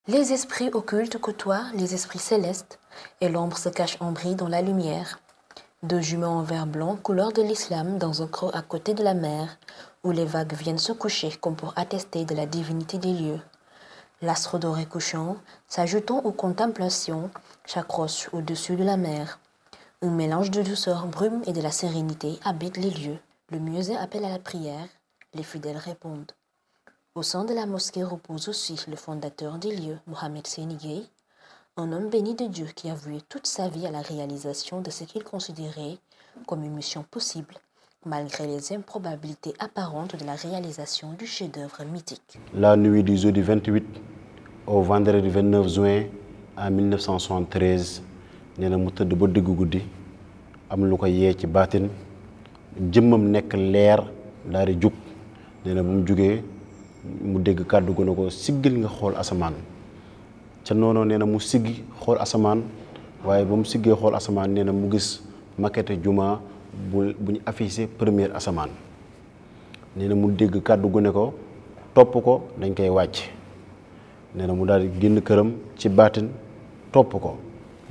Les esprits occultes côtoient les esprits célestes et l'ombre se cache en bris dans la lumière. Deux jumeaux en verre blanc, couleur de l'islam, dans un creux à côté de la mer, où les vagues viennent se coucher comme pour attester de la divinité des lieux. L'astre doré couchant, s'ajoutant aux contemplations, chaque roche au-dessus de la mer. Un mélange de douceur, brume et de la sérénité habite les lieux. Le muezzin appelle à la prière, les fidèles répondent. Au sein de la mosquée repose aussi le fondateur des lieux, Mohamed Seyni Gueye, un homme béni de Dieu qui a voué toute sa vie à la réalisation de ce qu'il considérait comme une mission possible, malgré les improbabilités apparentes de la réalisation du chef-d'œuvre mythique. La nuit du jeudi 28 au vendredi 29 juin en 1973, nee na mu tëdd ba diggu guddi am lu ko yee ci baatin jëmmam nekk leer daal di jug nee na bu mu jugee mu dégg kàddu gu ne ko siggil nga xool asamaan ca noonu nee na mu siggi xool asamaan waaye ba mu siggee xool asamaan nee na mu gis maquette juma bu ñu affiché première asamaan nee na mu dégg kàddu gu ne ko topp ko dañ koy wàcc nee na mu daal di génn këram ci baatin topp ko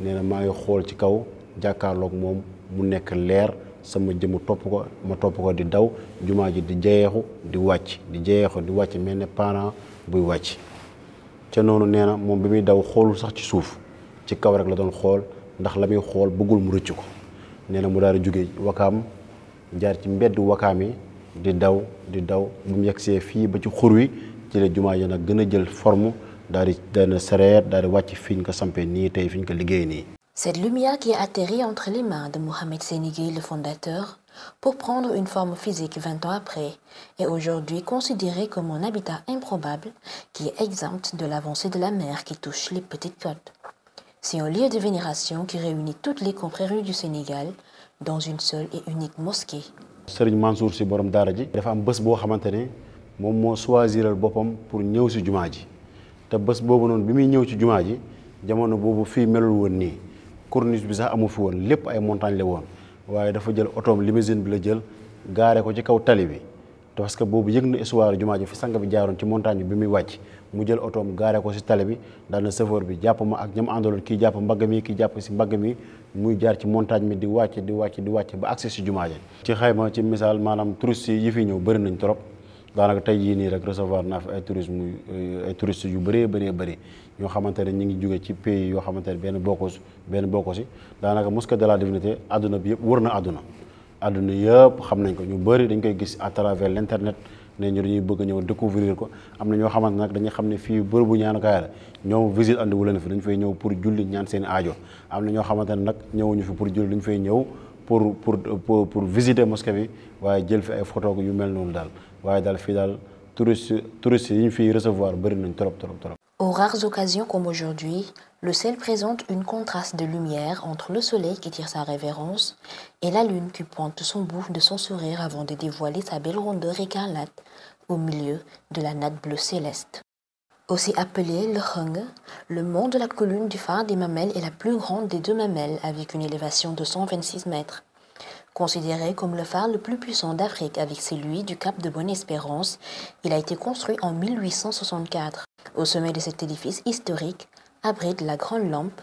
nee na maa ngi xool ci kaw jàkkaarloog moom mu nekk leer sama jëmm topp ko ma topp ko di daw jumaa ji di jeexu di wàcc di jeexu di wàcc mel ne parent buy wàcc ca noonu nee na moom bi muy daw xoolul sax ci suuf ci kaw rek la doon xool ndax la muy xool bëggul mu rëcc ko nee na mu daal di jóge wakaam jaar ci mbedd wakaam yi di daw bu mu yegsee fii ba ci xur wi ci la jumaa ji nag gën a jël forme daal di dana sareet daal di wàcc fi ñu ko sampee nii tey fi ñu ko liggéey nii. Cette lumière qui a atterri entre les mains de Mohamed Seyni Gueye, le fondateur, pour prendre une forme physique 20 ans après, est aujourd'hui considérée comme un habitat improbable qui est exempt de l'avancée de la mer qui touche les petites côtes. C'est un lieu de vénération qui réunit toutes les confréries du Sénégal dans une seule et unique mosquée. Serigne Mansour Sy borom daara ji dafa am bés boo xamante ne moom moo choisiral boppam pour ñëw si jumaa ji te bés boobu noonu bi muy ñëw ci jumaa ji jamono boobu fii melul woon nii corniche bi sax amu fi woon lépp ay montagne la woon waaye dafa jël otoom limousine bi la jël gaare ko ci kaw tali bi parce que boobu yëg na histoire jumaa ji fi sang bi jaaroon ci montagne bi muy wàcc mu jël otoom gaare ko si tali bi daal na chauffeur bi jàpp ma ak ñam àndaloon kii jàpp mbagg mi kii jàpp si mbagg mi muy jaar ci montagne mi di wàcc ba accès si jumaa ji ci xayma ci misaal maanaam touristes yi fi ñëw bëri nañ trop daanaka tey jii nii rek recevoir naa fi ay touristes yu bëri ñoo xamante ne ñu ngi jóge ci pays yoo xamante ne benn bokku si daanaka mosquée de la divinité àdduna bi yëpp wër na àdduna yëpp xam nañ ko ñu bëri dañ koy gis à travers l' internet ne ñu dañuy bëgg a ñëw découvrir ko am na ñoo xamante nag dañuy xam ne fii bërëbu ñaanukaay la ñoom visite andi wu leen fi dañ fay ñëw pour julli ñaan seen aajo am na ñoo xamante ne nag ñëwuñu fi pour julli dañ fay ñëw pour visiter mosquée bi waaye jël fi ay photo yu mel noonu daal waaye daal fii daal touristes yi ñu fiy recevoir bëri nañ trop. Aux rares occasions comme aujourd'hui, le ciel présente une contraste de lumière entre le soleil qui tire sa révérence et la lune qui pointe son bout de son sourire avant de dévoiler sa belle rondeur écarlate au milieu de la natte bleue céleste. Aussi appelé le Heng, le mont de la colline du phare des Mamelles est la plus grande des deux Mamelles avec une élévation de 126 mètres. Considéré comme le phare le plus puissant d'Afrique avec celui du Cap de Bonne-Espérance, il a été construit en 1864. Au sommet de cet édifice historique abrite la grande lampe,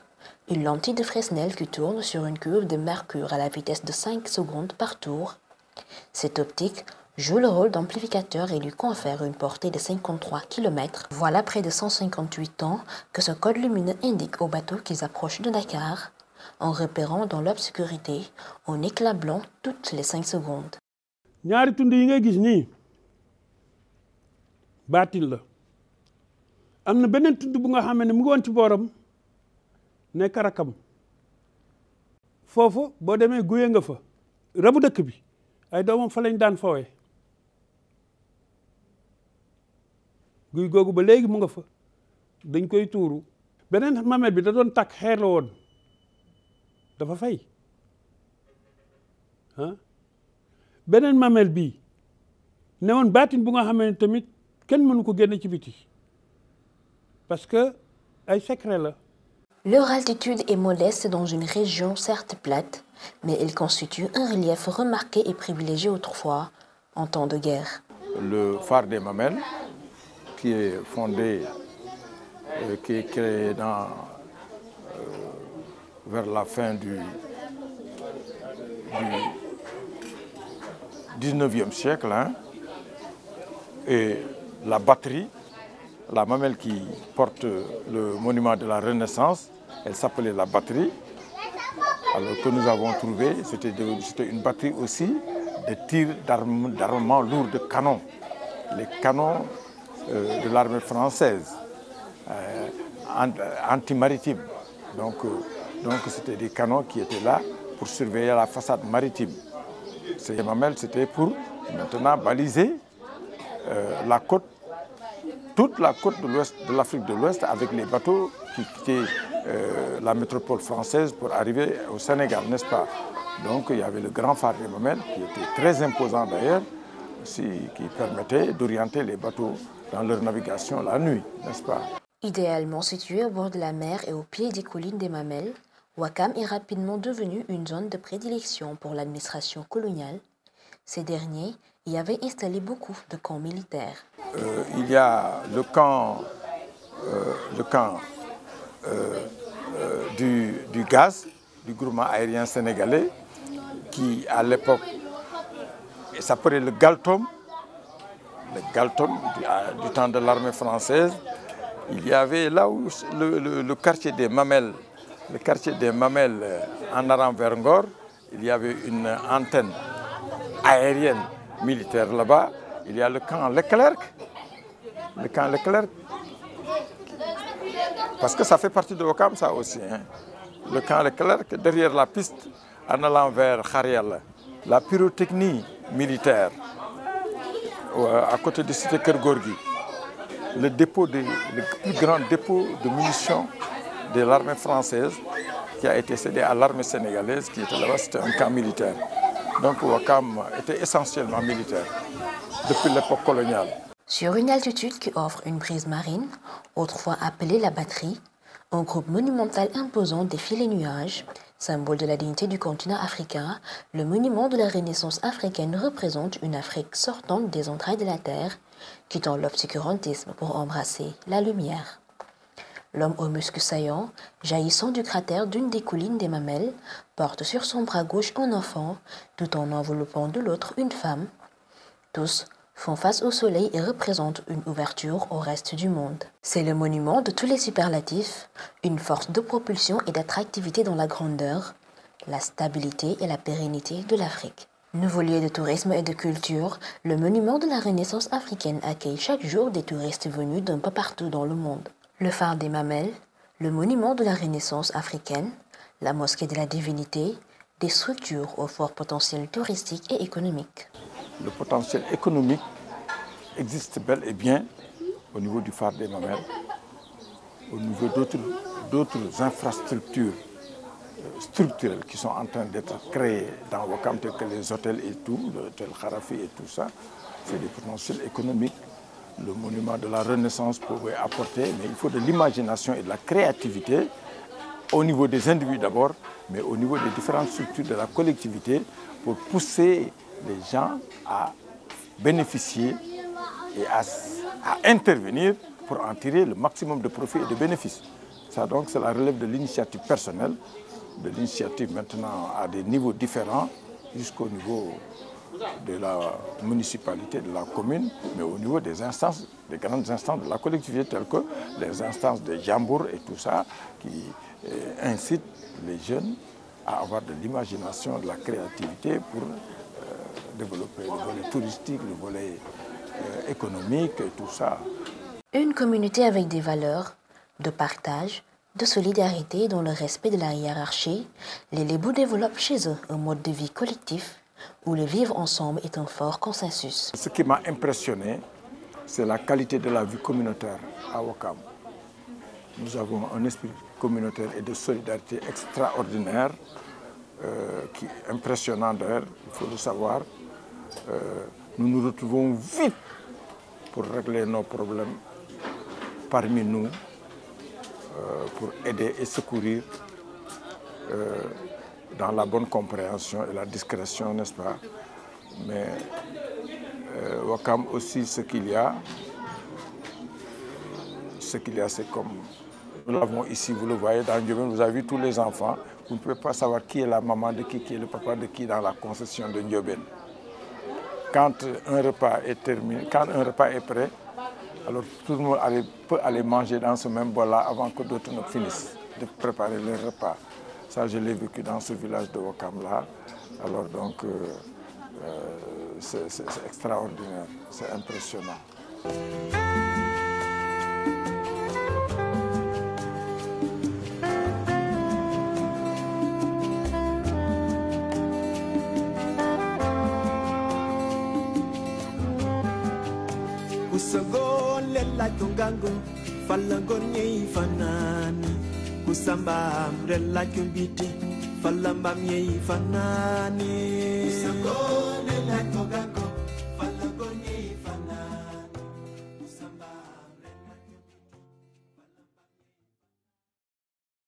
une lentille de Fresnel qui tourne sur une courbe de mercure à la vitesse de 5 secondes par tour. Cette optique joue le rôle d'amplificateur et lui confère une portée de 53 km. Voilà près de 158 ans que ce code lumineux indique aux bateaux qu'ils approchent de Dakar, en repérant dans l'obscurité un éclat blanc toutes les 5 secondes. ñaari tund yi ngay gis nii baatin la am na beneen tund bu nga xam ne mu ngi woon ci booram nekk rakam foofu boo demee guye nga fa rabu dëkk bi ay doomam fa lañ daan foowe guy googu ba léegi mu nga fa dañ koy tuuru beneen mamel bi da doon takk xeer la woon dafa fay beneen mamel bii ne woon baatin bu nga xam ne tamit kenn mënu ko génne ci biti parce que ay secret la. Leur altitude est modeste dans une région certes plate, mais elle constitue un relief remarqué et privilégié autrefois en temps de guerre. Le phare des Mamelles, qui est fondé qui est créé vers la fin du 19e siècle. Hein. Et la batterie, la mamelle qui porte le monument de la Renaissance, elle s'appelait la batterie. Alors que nous avons trouvé, c'était une batterie aussi de tir d'armement lourd de canons. Les canons de l'armée française, anti-maritime. Donc c'était des canons qui étaient là pour surveiller la façade maritime. Ces mamelles, c'était pour maintenant baliser la côte, toute la côte de l'ouest de l'Afrique de l'Ouest avec les bateaux qui quittaient la métropole française pour arriver au Sénégal, n'est-ce pas? Donc il y avait le grand phare des mamelles qui était très imposant d'ailleurs, qui permettait d'orienter les bateaux dans leur navigation la nuit, n'est-ce pas? Idéalement situé au bord de la mer et au pied des collines des Mamelles, Ouakam est rapidement devenu une zone de prédilection pour l'administration coloniale. Ces derniers y avaient installé beaucoup de camps militaires. Il y a le camp du gaz, du groupement aérien sénégalais, qui à l'époque s'appelait le Galtom du temps de l'armée française. Il y avait là où le quartier des Mamelles, en allant vers Ngor, il y avait une antenne aérienne militaire là-bas. Il y a le camp Leclerc, parce que ça fait partie de Ouakam ça aussi. Hein. Le camp Leclerc, derrière la piste, en allant vers Kharial. La pyrotechnie militaire, à côté de Cité Kergorgui. Le plus grand dépôt de munitions de l'armée française qui a été cédé à l'armée sénégalaise qui était là-bas, c'était un camp militaire. Donc Ouakam était essentiellement militaire depuis l'époque coloniale. Sur une altitude qui offre une brise marine, autrefois appelée la batterie, un groupe monumental imposant défie les nuages. Symbole de la dignité du continent africain, le monument de la Renaissance africaine représente une Afrique sortante des entrailles de la terre, quittant l'obscurantisme pour embrasser la lumière. L'homme aux muscles saillants, jaillissant du cratère d'une des collines des Mamelles, porte sur son bras gauche un enfant, tout en enveloppant de l'autre une femme. Tous font face au soleil et représentent une ouverture au reste du monde. C'est le monument de tous les superlatifs, une force de propulsion et d'attractivité dans la grandeur, la stabilité et la pérennité de l'Afrique. Nouveau lieu de tourisme et de culture, le monument de la Renaissance africaine accueille chaque jour des touristes venus d'un peu partout dans le monde. Le phare des Mamelles, le monument de la Renaissance africaine, la mosquée de la divinité, des structures au fort potentiel touristique et économique. Le potentiel économique existe bel et bien au niveau du phare des Mamelles, au niveau d'autres infrastructures structurelles qui sont en train d'être créées dans Ouakam, telles que les hôtels et tout, l'hôtel Kharafi et tout ça. C'est des potentiels économiques. Le monument de la Renaissance pouvait apporter, mais il faut de l'imagination et de la créativité au niveau des individus d'abord, mais au niveau des différentes structures de la collectivité pour pousser les gens à bénéficier et à intervenir pour en tirer le maximum de profit et de bénéfices. Ça donc, c'est la relève de l'initiative personnelle, de l'initiative maintenant à des niveaux différents, jusqu'au niveau de la municipalité, de la commune, mais au niveau des instances, des grandes instances de la collectivité, telles que les instances de Jambour et tout ça, qui incitent les jeunes à avoir de l'imagination, de la créativité pour développer le volet touristique, le volet économique et tout ça. Une communauté avec des valeurs de partage, de solidarité dans le respect de la hiérarchie, les Lébou développent chez eux un mode de vie collectif où le vivre ensemble est un fort consensus. Ce qui m'a impressionné, c'est la qualité de la vie communautaire à Ouakam. Nous avons un esprit communautaire et de solidarité extraordinaire, qui est impressionnant d'ailleurs, il faut le savoir. Nous nous retrouvons vite pour régler nos problèmes parmi nous, pour aider et secourir dans la bonne compréhension et la discrétion, n'est-ce pas? Mais Ouakam aussi, ce qu'il y a, ce qu'il y a, c'est comme nous l'avons ici, vous le voyez dans Ndiobène, vous avez vu tous les enfants, vous ne pouvez pas savoir qui est la maman de qui est le papa de qui dans la concession de Ndiobène. Quand un repas est terminé, quand un repas est prêt, alors tout le monde peut aller manger dans ce même bol-là avant que d'autres ne finissent de préparer leur repas. Ça, je l'ai vécu dans ce village de Ouakam-là. Alors donc, c'est extraordinaire, c'est impressionnant. Kusago lela tungango falango nyei fanani kusamba mrela kumbiti falamba nyei fanani Kusago